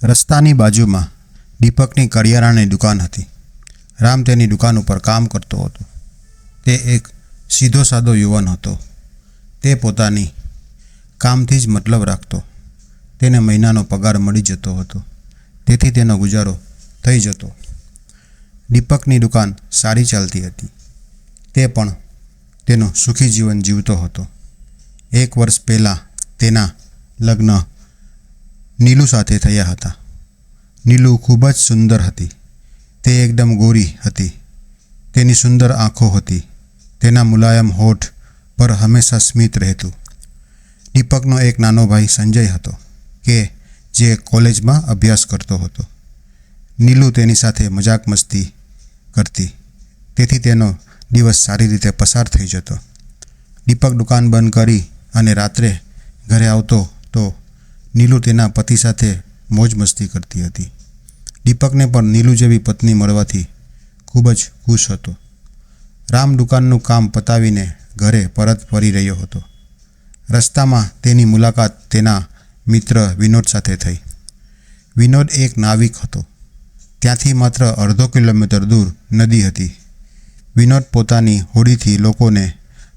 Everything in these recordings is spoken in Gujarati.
રસ્તાની બાજુમાં દીપકની કરિયાણાની દુકાન હતી. રામ તેની દુકાન ઉપર કામ કરતો હતો. તે એક સીધો સાદો યુવાન હતો. તે પોતાની કામથી જ મતલબ રાખતો. તેને મહિનાનો પગાર મળી જતો હતો, તેથી તેનો ગુજારો થઈ જતો. દીપકની દુકાન સારી ચાલતી હતી. તે પણ તેનું સુખી જીવન જીવતો હતો. 1 વર્ષ પહેલાં તેના લગ્ન નીલુ સાથે થયા હતા. નીલુ ખૂબ જ સુંદર હતી. તે એકદમ ગોરી હતી. તેની સુંદર આંખો હતી. તેના મુલાયમ હોઠ પર હંમેશા સ્મિત રહેતું. દીપકનો એક નાનો ભાઈ સંજય હતો કે જે કોલેજમાં અભ્યાસ કરતો હતો. નીલુ તેની સાથે મજાક મસ્તી કરતી, તેથી તેનો દિવસ સારી રીતે પસાર થઈ જતો. દીપક દુકાન બંધ કરી અને રાત્રે ઘરે આવતો તો નીલુ તેના પતિ સાથે મોજ મસ્તી કરતી હતી. દીપકને પણ નીલુ જેવી પત્ની મળવાથી ખૂબ જ ખુશ હતો. રામ દુકાનનું કામ પતાવીને ઘરે પરત ફરી રહ્યો હતો. રસ્તામાં તેની મુલાકાત તેના મિત્ર વિનોદ સાથે થઈ. વિનોદ એક નાવિક હતો. ત્યાંથી માત્ર અડધો કિલોમીટર દૂર નદી હતી. વિનોદ પોતાની હોડીથી લોકોને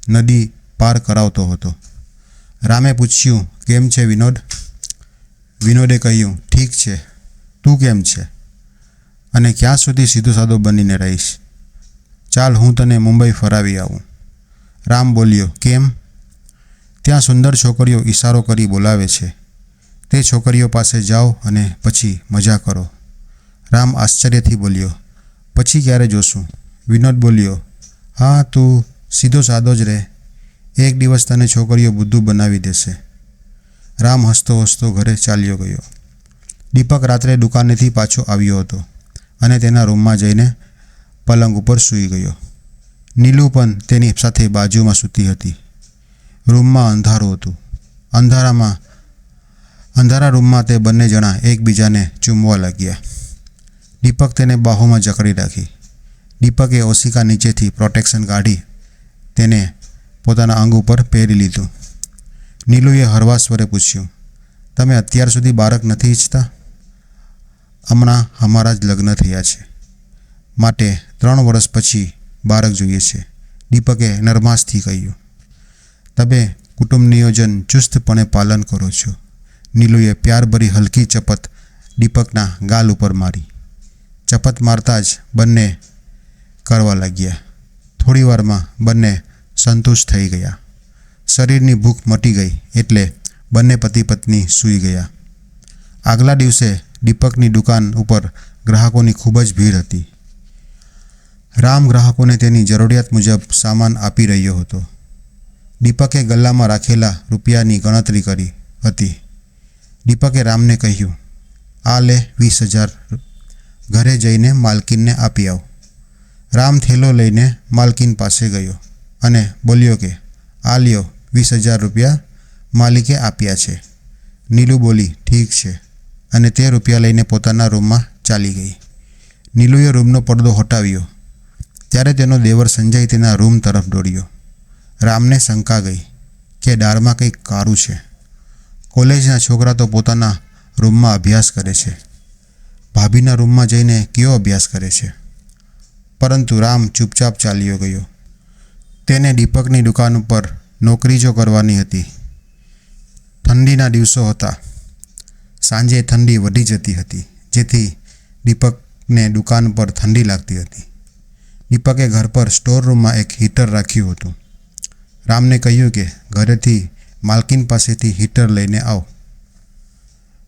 નદી પાર કરાવતો હતો. રામે પૂછ્યું, કેમ છે વિનોદ? વિનોદે કહ્યું, ઠીક છે. તું કેમ છે? અને ક્યાં સુધી સીધો સાદો બનીને રહીશ? ચાલ, હું તને મુંબઈ ફરાવી આવું. રામ બોલ્યો, કેમ? ત્યાં સુંદર છોકરીઓ ઈશારો કરી બોલાવે છે. તે છોકરીઓ પાસે જાઓ અને પછી મજા કરો. રામ આશ્ચર્યથી બોલ્યો, પછી ક્યારે જોશું? વિનોદ બોલ્યો, હા, તું સીધો સાદો જ રહે. એક દિવસ તને છોકરીઓ બુદ્ધુ બનાવી દેશે. રામ હસતો હસતો ઘરે ચાલ્યો ગયો. દીપક રાત્રે દુકાનેથી પાછો આવ્યો હતો અને તેના રૂમમાં જઈને પલંગ ઉપર સૂઈ ગયો. નીલુ પણ તેની સાથે બાજુમાં સૂતી હતી. રૂમમાં અંધારું હતું. અંધારા રૂમમાં તે બંને જણા એકબીજાને ચૂમવા લાગ્યા. દીપક તેને બાહોમાં જકડી રાખી. દીપકે ઓશિકા નીચેથી પ્રોટેક્શન કાઢી તેને પોતાના અંગ ઉપર પહેરી લીધું. નીલુએ હળવા સ્વરે પૂછ્યું, તમે અત્યાર સુધી બાળક નથી ઈચ્છતા? હમણાં અમારા જ લગ્ન થયા છે, માટે 3 વર્ષ પછી બાળક જોઈએ છે, દીપકે નરમાશથી કહ્યું. તમે કુટુંબ નિયોજન ચુસ્તપણે પાલન કરો છો. નીલુએ પ્યારભરી હલકી ચપત દીપકના ગાલ ઉપર મારી. ચપત મારતા જ બંને કરવા લાગ્યા. થોડી વારમાં બંને સંતુષ્ટ થઈ ગયા. શરીરની ભૂખ મટી ગઈ એટલે બંને પતિ પત્ની સૂઈ ગયા. આગલા દિવસે દીપકની દુકાન ઉપર ગ્રાહકોની ખૂબ જ ભીડ હતી. રામ ગ્રાહકોને તેની જરૂરિયાત મુજબ સામાન આપી રહ્યો હતો. દીપકે ગલ્લામાં રાખેલા રૂપિયાની ગણતરી કરી હતી. દીપકે રામને કહ્યું, આ લે 20,000, ઘરે જઈને માલકીનને આપી આવ. રામ થેલો લઈને માલકીન પાસે ગયો અને બોલ્યો કે આ લ્યો 20,000 રૂપિયા માલિકે આપ્યા છે. નીલુ બોલી, ઠીક છે, અને તે રૂપિયા લઈને પોતાના રૂમમાં ચાલી ગઈ. નીલુએ રૂમનો પડદો હટાવ્યો ત્યારે તેનો દેવર સંજય તેના રૂમ તરફ દોડ્યો. રામને શંકા ગઈ કે દાળમાં કંઈક કારું છે. કોલેજના છોકરા તો પોતાના રૂમમાં અભ્યાસ કરે છે, ભાભીના રૂમમાં જઈને કયો અભ્યાસ કરે છે? પરંતુ રામ ચૂપચાપ ચાલ્યો ગયો. તેને દીપકની દુકાન ઉપર નોકરી જો કરવાની હતી. ઠંડીના દિવસો હતા. સાંજે ઠંડી વધી જતી હતી, જેથી દીપકને દુકાન પર ઠંડી લાગતી હતી. દીપકે ઘર પર સ્ટોર રૂમમાં એક હીટર રાખ્યું હતું. રામને કહ્યું કે ઘરેથી માલકીન પાસેથી હીટર લઈને આવ.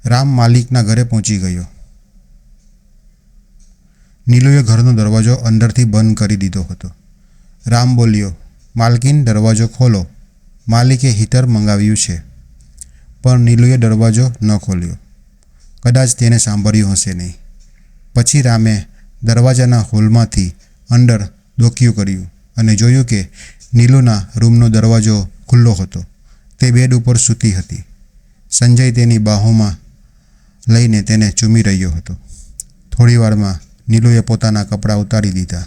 રામ માલિકના ઘરે પહોંચી ગયો. નીલુએ ઘરનો દરવાજો અંદરથી બંધ કરી દીધો હતો. રામ બોલ્યો, માલકીન, દરવાજો ખોલો. માલિકે હીટર મંગાવ્યું છે. પણ નીલુએ દરવાજો ન ખોલ્યો. કદાચ તેને સાંભળ્યું હશે નહીં. પછી રામે દરવાજાના હોલમાંથી અંદર ડોકિયું કર્યું અને જોયું કે નીલુના રૂમનો દરવાજો ખુલ્લો હતો. તે બેડ ઉપર સૂતી હતી. સંજય તેની બાહોમાં લઈને તેને ચૂમી રહ્યો હતો. થોડી વારમાં નીલુએ પોતાના કપડાં ઉતારી દીધા.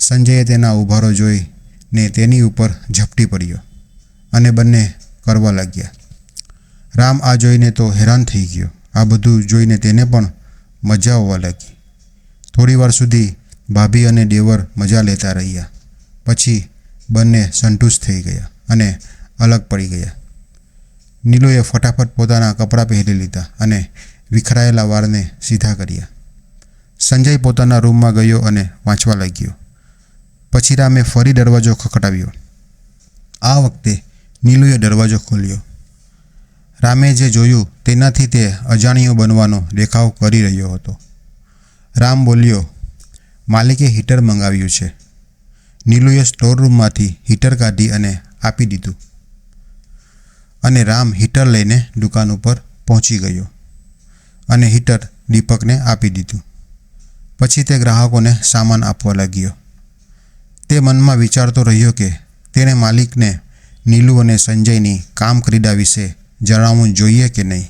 સંજયે તેના ઉભારો જોઈને તેની ઉપર ઝપટી પડ્યો અને બંને કરવા લાગ્યા. રામ આ જોઈને તો હેરાન થઈ ગયો આ બધું જોઈને તેને પણ મજા આવવા લાગી. થોડી વાર સુધી ભાભી અને દેવર મજા લેતા રહ્યા. પછી બંને સંતુષ્ટ થઈ ગયા અને અલગ પડી ગયા. નીલુએ ફટાફટ પોતાના કપડાં પહેરી લીધા અને વિખરાયેલા વાળને સીધા કર્યા. સંજય પોતાના રૂમમાં ગયો અને વાંચવા લાગ્યો. પછી રામે ફરી દરવાજો ખખડાવ્યો. આ વખતે નીલુએ દરવાજો ખોલ્યો. રામે જે જોયું તેનાથી તે અજાણ્યો બનવાનો દેખાવ કરી રહ્યો હતો. રામ બોલ્યો, માલિકે હીટર મંગાવ્યું છે. નીલુએ સ્ટોરરૂમમાંથી હીટર કાઢી અને આપી દીધું અને રામ હીટર લઈને દુકાન ઉપર પહોંચી ગયો અને હીટર દીપકને આપી દીધું. પછી તે ગ્રાહકોને સામાન આપવા લાગ્યો. તે મનમાં વિચારતો રહ્યો કે તેણે માલિકને નીલુ અને સંજયની કામક્રીડા વિશે જણાવવું જોઈએ કે નહીં.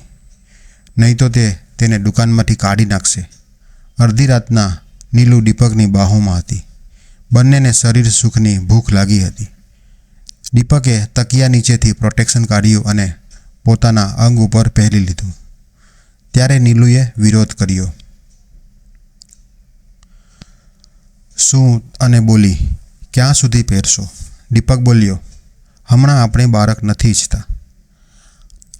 નહીં તો તે તેને દુકાનમાંથી કાઢી નાખશે. અડધી રાતના નીલુ દીપકની બાહોમાં હતી. બંનેને શરીર સુખની ભૂખ લાગી હતી. દીપકે તકિયા નીચેથી પ્રોટેક્શન કાઢ્યું અને પોતાના અંગ ઉપર પહેરી લીધું. ત્યારે નીલુએ વિરોધ કર્યો. શું અને બોલી, ક્યાં સુધી પહેરશો? દીપક બોલ્યો, હમણાં આપણે બાળક નથી ઈચ્છતા.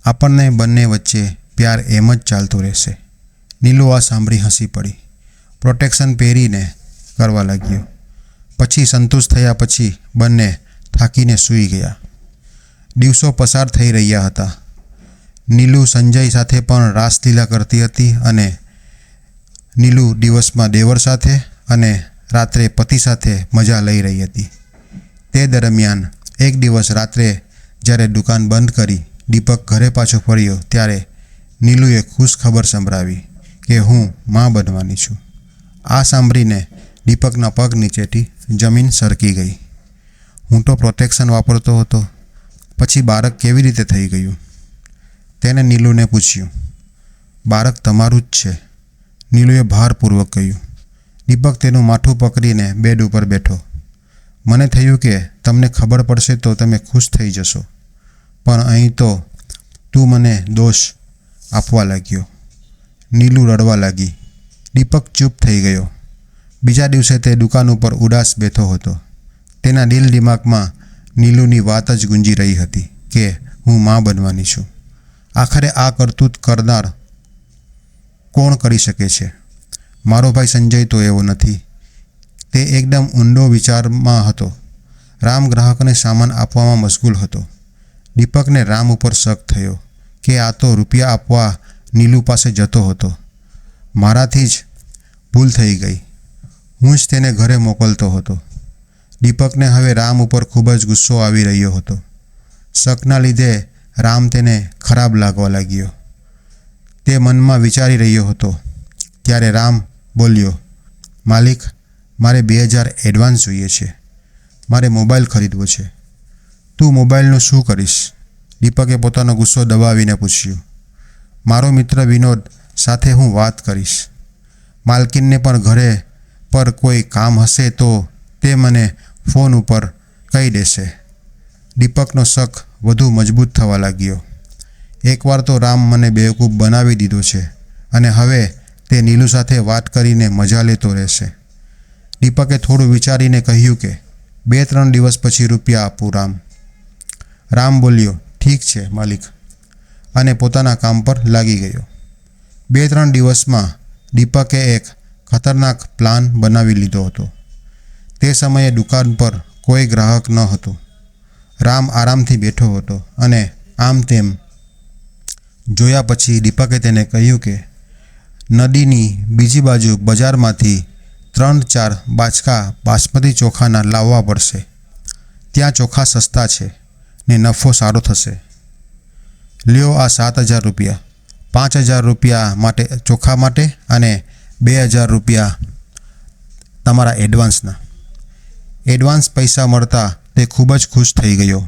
આપણને બંને વચ્ચે પ્યાર એમ જ ચાલતો રહેશે. નીલુ આ સાંભળી હસી પડી. પ્રોટેક્શન પહેરીને કરવા લાગ્યો. પછી સંતુષ્ટ થયા પછી બંને થાકીને સૂઈ ગયા. દિવસો પસાર થઈ રહ્યા હતા. નીલુ સંજય સાથે પણ રાસલીલા કરતી હતી અને નીલુ દિવસમાં દેવર સાથે અને રાત્રે પતિ સાથે મજા લઈ રહી હતી. તે દરમિયાન એક દિવસ રાત્રે જ્યારે દુકાન બંધ કરી દીપક ઘરે પાછો ફર્યો ત્યારે નીલુએ ખુશ ખબર સંભળાવી કે હું માં બનવાની છું. આ સાંભળીને દીપકના પગ નીચેથી જમીન સરકી ગઈ. હું તો પ્રોટેક્શન વાપરતો હતો, પછી બાળક કેવી રીતે થઈ ગયું? તેને નીલુને પૂછ્યું. બાળક તમારું જ છે, નીલુએ ભારપૂર્વક કહ્યું. દીપક તેનું માથું પકડીને બેડ ઉપર બેઠો. મને થયું કે તમને ખબર પડશે તો તમે ખુશ થઈ જશો, પણ અહીં તો તું મને દોષ આપવા લાગ્યો. નીલુ રડવા લાગી. દીપક ચૂપ થઈ ગયો. બીજા દિવસે તે દુકાન ઉપર ઉદાસ બેઠો હતો. તેના દિલ દિમાગમાં નીલુની વાત જ ગુંજી રહી હતી કે હું માં બનવાની છું. આખરે આ કરતૂત કરનાર કોણ કરી શકે છે? મારો ભાઈ સંજય તો એવો નથી. તે એકદમ ઊંડો વિચારમાં હતો. રામ ગ્રાહકને સામાન આપવામાં મશગુલ હતો. દીપકને રામ ઉપર શક થયો કે આ તો રૂપિયા આપવા નીલુ પાસે જતો હતો. મારાથી જ ભૂલ થઈ ગઈ. હું જ તેને ઘરે મોકલતો હતો. દીપકને હવે રામ ઉપર ખૂબ જ ગુસ્સો આવી રહ્યો હતો. શકના લીધે રામ તેને ખરાબ લાગવા લાગ્યો. તે મનમાં વિચારી રહ્યો હતો. ત્યારે રામ બોલ્યો, માલિક, મારે 2000 એડવાન્સ જોઈએ છે. મારે મોબાઈલ ખરીદવો છે. તું મોબાઈલનું શું કરીશ? દીપકે પોતાનો ગુસ્સો દબાવીને પૂછ્યું. મારો મિત્ર વિનોદ સાથે હું વાત કરીશ. માલકીનને પણ ઘરે પર કોઈ કામ હશે તો તે મને ફોન ઉપર કહી દેશે. દીપકનો શક વધુ મજબૂત થવા લાગ્યો. એકવાર તો રામ મને બેવકૂફ બનાવી દીધો છે અને હવે તે નીલુ સાથે વાત કરીને મજા લેતો રહેશે. દીપકે થોડું વિચારીને કહ્યું કે 2-3 દિવસ પછી રૂપિયા આપું રામ. રામ બોલ્યો, ઠીક છે માલિક, અને પોતાના કામ પર લાગી ગયો. 2-3 દિવસમાં દીપકે એક ખતરનાક પ્લાન બનાવી લીધો હતો. તે સમયે દુકાન પર કોઈ ગ્રાહક ન હતું. રામ આરામથી બેઠો હતો અને આમ તેમ જોયા પછી દીપકે તેને કહ્યું કે નદીની બીજી બાજુ બજારમાંથી 3-4 બાચકા બાસમતી ચોખાના લાવવા પડશે. ત્યાં ચોખા સસ્તા છે ને નફો સારો થશે. લ્યો આ 7,000 રૂપિયા. 5,000 રૂપિયા માટે ચોખા માટે અને 2,000 રૂપિયા તમારા એડવાન્સના. એડવાન્સ પૈસા મળતા તે ખૂબ જ ખુશ થઈ ગયો.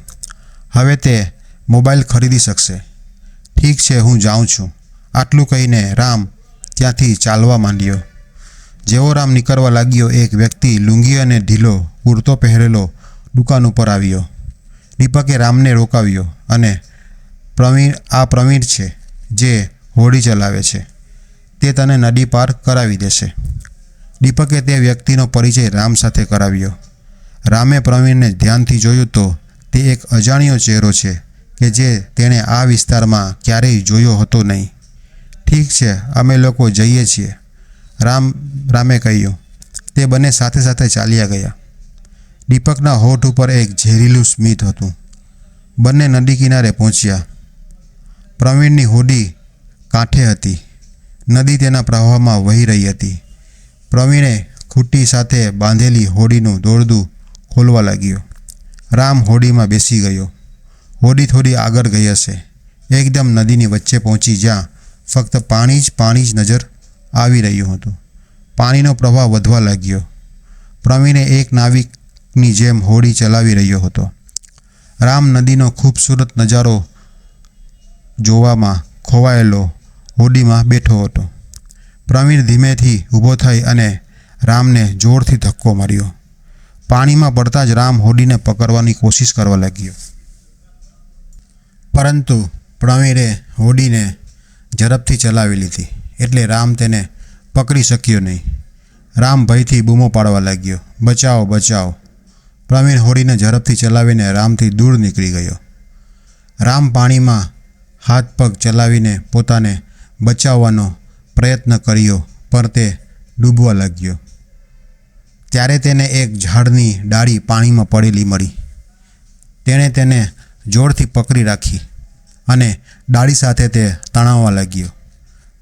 હવે તે મોબાઈલ ખરીદી શકશે. ઠીક છે, હું જાઉં છું. આટલું કહીને રામ ત્યાંથી ચાલવા માંડ્યો. જેવો રામ નીકળવા લાગ્યો, એક વ્યક્તિ લુંગી અને ઢીલો કુર્તો પહેરેલો દુકાન ઉપર આવ્યો. દીપકે રામને રોકાવ્યો અને પ્રવીણ છે જે હોડી ચલાવે છે. તે તને નદી પાર કરાવી દેશે. દીપકે તે વ્યક્તિનો પરિચય રામ સાથે કરાવ્યો. રામે પ્રવીણને ધ્યાનથી જોયું તો તે એક અજાણ્યો ચહેરો છે કે જે તેણે આ વિસ્તારમાં ક્યારેય જોયો હતો નહીં. ઠીક છે, અમે લોકો જઈએ છીએ, રામે કહ્યું. તે બંને સાથે સાથે ચાલ્યા ગયા. દીપકના હોઠ ઉપર એક ઝેરીલું સ્મિત હતું. બંને નદી કિનારે પહોંચ્યા. પ્રવીણની હોડી કાંઠે હતી. નદી તેના પ્રવાહમાં વહી રહી હતી. પ્રવીણે ખૂંટી સાથે બાંધેલી હોડીનું દોરડું ખોલવા લાગ્યો. રામ હોડીમાં બેસી ગયો. હોડી થોડી આગળ ગઈ હશે. એકદમ નદીની વચ્ચે પહોંચી જ્યાં ફક્ત પાણી જ નજર આવી રહ્યું હતું. પાણીનો પ્રવાહ વધવા લાગ્યો. પ્રવીણે એક નાવિકની જેમ હોડી ચલાવી રહ્યો હતો. રામ નદીનો ખૂબસૂરત નજારો જોવામાં ખોવાયેલો હોડીમાં બેઠો હતો. પ્રવીણ ધીમેથી ઊભો થઈ અને રામને જોરથી ધક્કો માર્યો. પાણીમાં પડતા જ રામ હોડીને પકડવાની કોશિશ કરવા લાગ્યો. પરંતુ પ્રવીણે હોડીને ઝડપથી ચલાવી લીધી એટલે રામ તેને પકડી શક્યો નહીં. રામ ભયથી બૂમો પાડવા લાગ્યો, બચાવો, બચાવો. પ્રવીણ હોડીને ઝડપથી ચલાવીને રામથી દૂર નીકળી ગયો. રામ પાણીમાં હાથ પગ ચલાવીને પોતાને બચાવવાનો પ્રયત્ન કર્યો પણ તે ડૂબવા લાગ્યો. ત્યારે તેને એક ઝાડની ડાળી પાણીમાં પડેલી મળી. તેણે તેને જોરથી પકડી રાખી અને ડાળી સાથે તે તણાવવા લાગ્યો.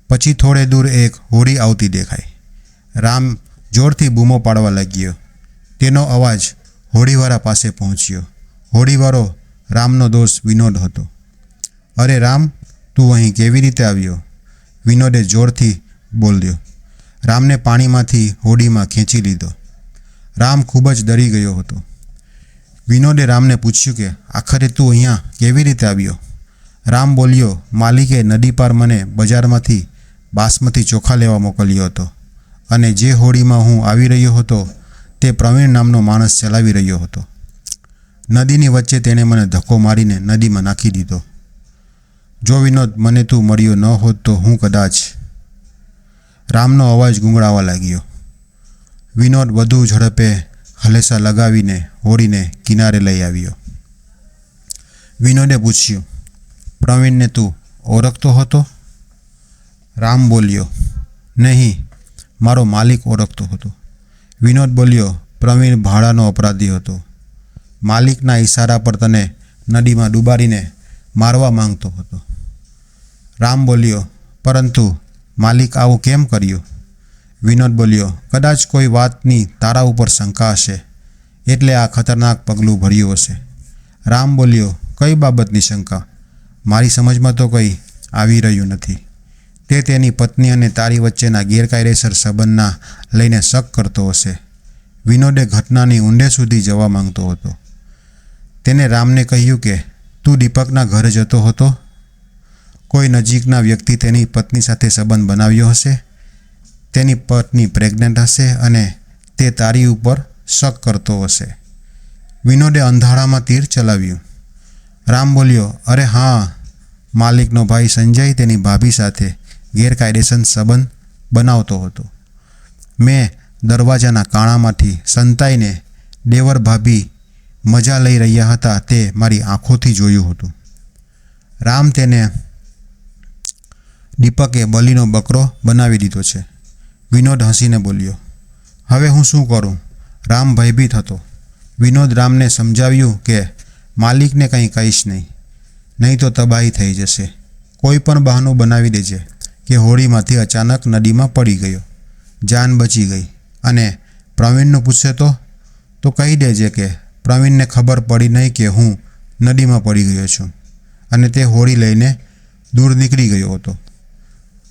પછી થોડે દૂર એક હોડી આવતી દેખાઈ. રામ જોરથી બૂમો પાડવા લાગ્યો. તેનો અવાજ હોડીવાળા પાસે પહોંચ્યો. હોડીવાળો રામનો દોસ્ત વિનોદ હતો. અરે રામ, તું અહીં કેવી રીતે આવ્યો? વિનોદે જોરથી બોલ્યો. રામને પાણીમાંથી હોડીમાં ખેંચી લીધો. રામ ખૂબ જ ડરી ગયો હતો. વિનોદે રામને પૂછ્યું કે આખરે તું અહીંયા કેવી રીતે આવ્યો? રામ બોલ્યો, માલિકે નદી પાર મને બજારમાંથી બાસમતી ચોખા લેવા મોકલ્યો હતો અને જે હોડીમાં હું આવી રહ્યો હતો તે પ્રવીણ નામનો માણસ ચલાવી રહ્યો હતો. નદીની વચ્ચે તેણે મને ધક્કો મારીને નદીમાં નાખી દીધો. જો વિનોદ, મને તું મળ્યો ન હોત તો હું કદાચ. રામનો અવાજ ગુંગળાવા લાગ્યો. વિનોદ વધુ ઝડપે હલેસા લગાવીને હોડીને કિનારે લઈ આવ્યો. વિનોદે પૂછ્યું, પ્રવીણને તું ઓળખતો હતો? રામ બોલ્યો, નહીં, મારો માલિક ઓળખતો હતો. વિનોદ બોલ્યો, પ્રવીણ ભાડાનો અપરાધી હતો. માલિકના ઈશારા પર તને નદીમાં ડૂબાડીને મારવા માંગતો હતો. રામ બોલ્યો, પરંતુ માલિક આવું કેમ કર્યું? વિનોદ બોલ્યો, કદાચ કોઈ વાતની તારા ઉપર શંકા હશે એટલે આ ખતરનાક પગલું ભર્યું હશે. રામ બોલ્યો, કઈ બાબતની શંકા? મારી સમજમાં તો કંઈ આવી રહ્યું નથી. તે તેની પત્ની અને તારી વચ્ચેના ગેરકાયદેસર સંબંધના લઈને શક કરતો હશે. વિનોદે ઘટનાની ઊંડે સુધી જવા માંગતો હતો. તેને રામને કહ્યું કે તું દીપકના ઘરે જતો હતો. કોઈ નજીકના વ્યક્તિ તેની પત્ની સાથે સંબંધ બનાવ્યો હશે. તેની પત્ની પ્રેગ્નન્ટ હશે અને તે તારી ઉપર શક કરતો હશે. વિનોદે અંધારામાં તીર ચલાવ્યું. રામ બોલ્યો, અરે હા, માલિકનો ભાઈ સંજય તેની ભાભી સાથે ગેરકાયદેસર સંબંધ બનાવતો હતો. મેં દરવાજાના કાણામાંથી સંતાઈને દેવર ભાભી મજા લઈ રહ્યા હતા તે મારી આંખોથી જોયું હતું. રામ તેને દીપકે બલીનો બકરો બનાવી દીધો છે. વિનોદ હસીને બોલ્યો, હવે હું શું કરું? રામ ભયભીત હતો. વિનોદ રામને સમજાવ્યું કે માલિકને કંઈ કહીશ નહીં તો તબાહી થઈ જશે. કોઈ પણ બહાનું બનાવી દેજે કે હોડીમાંથી અચાનક નદીમાં પડી ગયો, જાન બચી ગઈ. અને પ્રવીણનું પૂછશે તો કહી દેજે કે પ્રવીણને ખબર પડી નહીં કે હું નદીમાં પડી ગયો છું અને તે હોડી લઈને દૂર નીકળી ગયો હતો.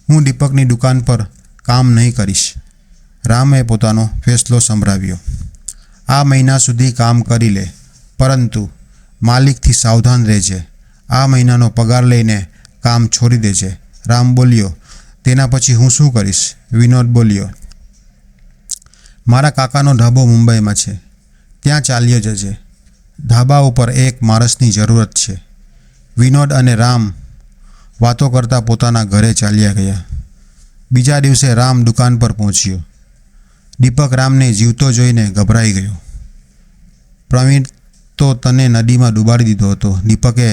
હું દીપકની દુકાન પર કામ નહીં કરીશ. રામે પોતાનો ફેસલો સંભળાવ્યો. આ મહિના સુધી કામ કરી લે, પરંતુ માલિકથી સાવધાન રહેજે. આ મહિનાનો પગાર લઈને કામ છોડી દેજે. રામ બોલ્યો, તેના પછી હું શું કરીશ? વિનોદ બોલ્યો, મારા કાકાનો ધાબો મુંબઈમાં છે, ત્યાં ચાલ્યો જજે. ધાબા ઉપર એક માણસની જરૂરત છે. વિનોદ અને રામ વાતો કરતા પોતાના ઘરે ચાલ્યા ગયા. બીજા દિવસે રામ દુકાન પર પહોંચ્યો. દીપક રામને જીવતો જોઈને ગભરાઈ ગયો. પ્રવીણ તો તને નદીમાં ડૂબાડી દીધો હતો. દીપકે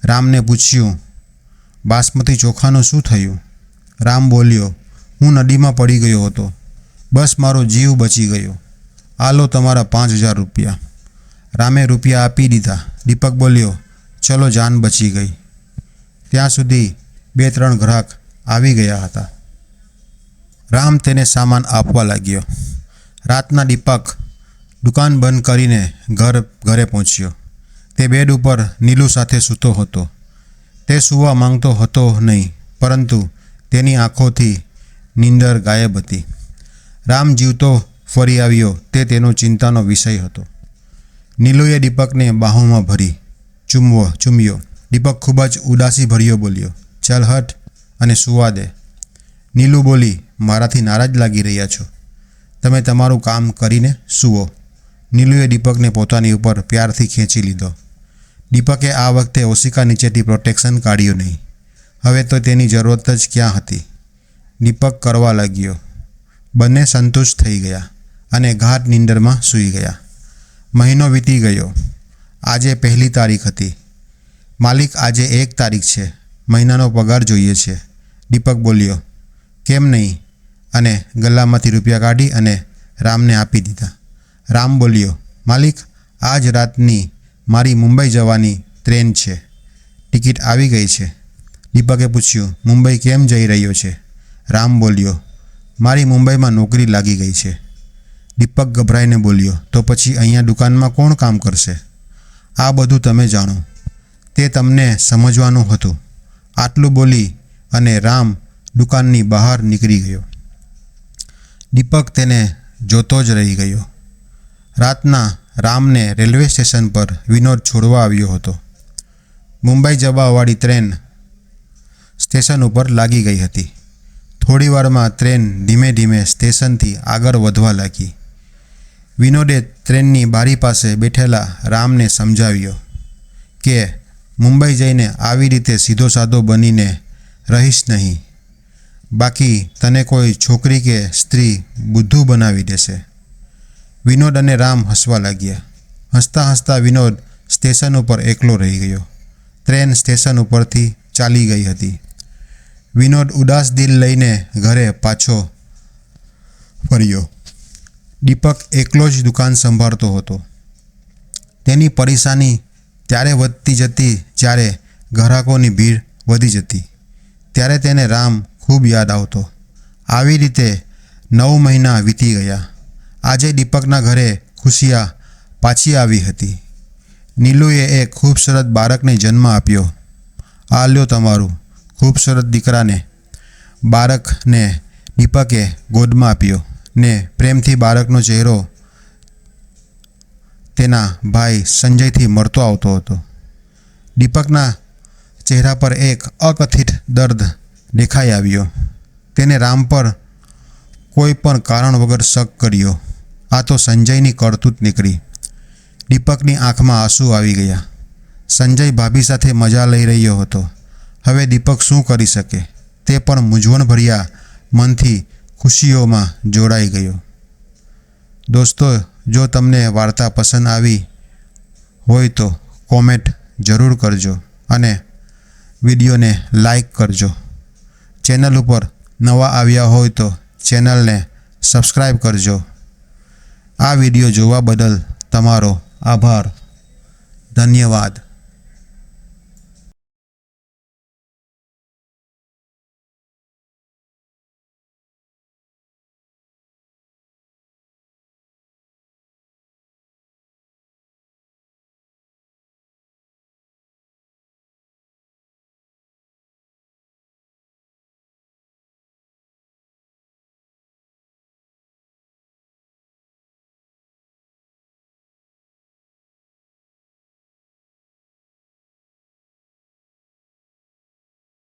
રામને પૂછ્યું, બાસમતી ચોખાનું શું થયું? રામ બોલ્યો, હું નદીમાં પડી ગયો હતો. બસ મારો જીવ બચી ગયો. આ લો તમારા 5,000 રૂપિયા. રામે રૂપિયા આપી દીધા. દીપક બોલ્યો, ચલો જાન બચી ગઈ. ત્યાં સુધી 2-3 ગ્રાહક આવી ગયા હતા. રામ તેને સામાન આપવા લાગ્યો. રાતના દીપક દુકાન બંધ કરીને ઘરે પહોંચ્યો. તે બેડ ઉપર નીલુ સાથે સૂતો હતો. તે સૂવા માંગતો હતો નહીં, પરંતુ તેની આંખોથી નીંદર ગાયબ હતી. રામ જીવતો ફરી આવ્યો તે તેનો ચિંતાનો વિષય હતો. નીલુએ દીપકને બાહોમાં ભરી ચૂમ્યો. દીપક ખૂબ જ ઉદાસી ભર્યો બોલ્યો, ચાલ હટ અને સૂવા દે. નીલુ બોલી, મારાથી નારાજ લાગી રહ્યા છો. તમે તમારું કામ કરીને સૂવો. નીલુએ દીપકને પોતાની ઉપર પ્યારથી ખેંચી લીધો. દીપકે આ વખતે ઓશિકા નીચેથી પ્રોટેક્શન કાઢ્યું નહીં. હવે તો તેની જરૂરત જ ક્યાં હતી. દીપક કરવા લાગ્યો. બંને સંતુષ્ટ થઈ ગયા અને ગાઢ નીંદરમાં સૂઈ ગયા. મહિનો વીતી ગયો. આજે 1 તારીખ હતી. માલિક, આજે 1 તારીખ છે. મહિનાનો પગાર જોઈએ છે. દીપક બોલ્યો, કેમ નહીં? અને ગલ્લામાંથી રૂપિયા કાઢી અને રામને આપી દીધા. રામ બોલ્યો, માલિક, આજ રાતની મારી મુંબઈ જવાની ટ્રેન છે. ટિકિટ આવી ગઈ છે. દીપકે પૂછ્યું, મુંબઈ કેમ જઈ રહ્યો છે? રામ બોલ્યો, મારી મુંબઈમાં નોકરી લાગી ગઈ છે. દીપક ગભરાઈને બોલ્યો, તો પછી અહીંયા દુકાનમાં કોણ કામ કરશે? આ બધું તમે જાણો. તે તમને સમજવાનું હતું. આટલું બોલી અને રામ દુકાનની બહાર નીકળી ગયો. દીપક તેને જોતો જ રહી ગયો. રાતના રામને રેલવે સ્ટેશન પર વિનોદ છોડવા આવ્યો હતો. મુંબઈ જવાવાળી ટ્રેન સ્ટેશન ઉપર લાગી ગઈ હતી. થોડી વારમાં ટ્રેન ધીમે ધીમે સ્ટેશનથી આગળ વધવા લાગી. વિનોદે ટ્રેનની બારી પાસે બેઠેલા રામને સમજાવ્યો કે મુંબઈ જઈને આવી રીતે સીધો સાધો બનીને રહીશ નહીં, બાકી તને કોઈ છોકરી કે સ્ત્રી બુદ્ધુ બનાવી દેશે. વિનોદ અને રામ હસવા લાગ્યા. હસતા હસતા વિનોદ સ્ટેશન ઉપર એકલો રહી ગયો. ટ્રેન સ્ટેશન ઉપરથી ચાલી ગઈ હતી. વિનોદ ઉદાસ દિલ લઈને ઘરે પાછો ફર્યો. દીપક એકલો જ દુકાન સંભાળતો હતો. તેની પરેશાની ત્યારે વધતી જતી જ્યારે ગ્રાહકોની ભીડ વધી જતી. ત્યારે તેને રામ ખૂબ યાદ આવતો. આવી રીતે 9 મહિના વીતી ગયા. આજે દીપકના ઘરે ખુશિયા પાછી આવી હતી. નીલુએ એક ખૂબસૂરત બાળકને જન્મ આપ્યો. આ લ્યો તમારું ખૂબસૂરત દીકરાને. બાળકને દીપકે ગોદમાં આપ્યો ને પ્રેમથી બાળકનો ચહેરો તેના ભાઈ સંજયથી મળતો આવતો હતો. દીપકના ચહેરા પર એક અકથિત દર્દ દેખાઈ આવ્યો. તેને રામ પર કોઈ પણ કારણ વગર શક કર્યો. આ તો સંજયની કરતૂત નીકળી. દીપકની આંખમાં આંસુ આવી ગયા. સંજય ભાભી સાથે મજા લઈ રહ્યો હતો. હવે દીપક શું કરી શકે? તે પણ મૂંઝવણભર્યા મનથી ખુશીઓમાં જોડાઈ ગયો. દોસ્તો, જો તમને વાર્તા પસંદ આવી હોય તો કોમેન્ટ જરૂર કરજો અને વિડીયોને લાઈક કરજો. ચેનલ ઉપર નવા આવ્યા હોય તો ચેનલને સબસ્ક્રાઈબ કરજો. આ વિડીયો જોવા બદલ તમારો આભાર. ધન્યવાદ.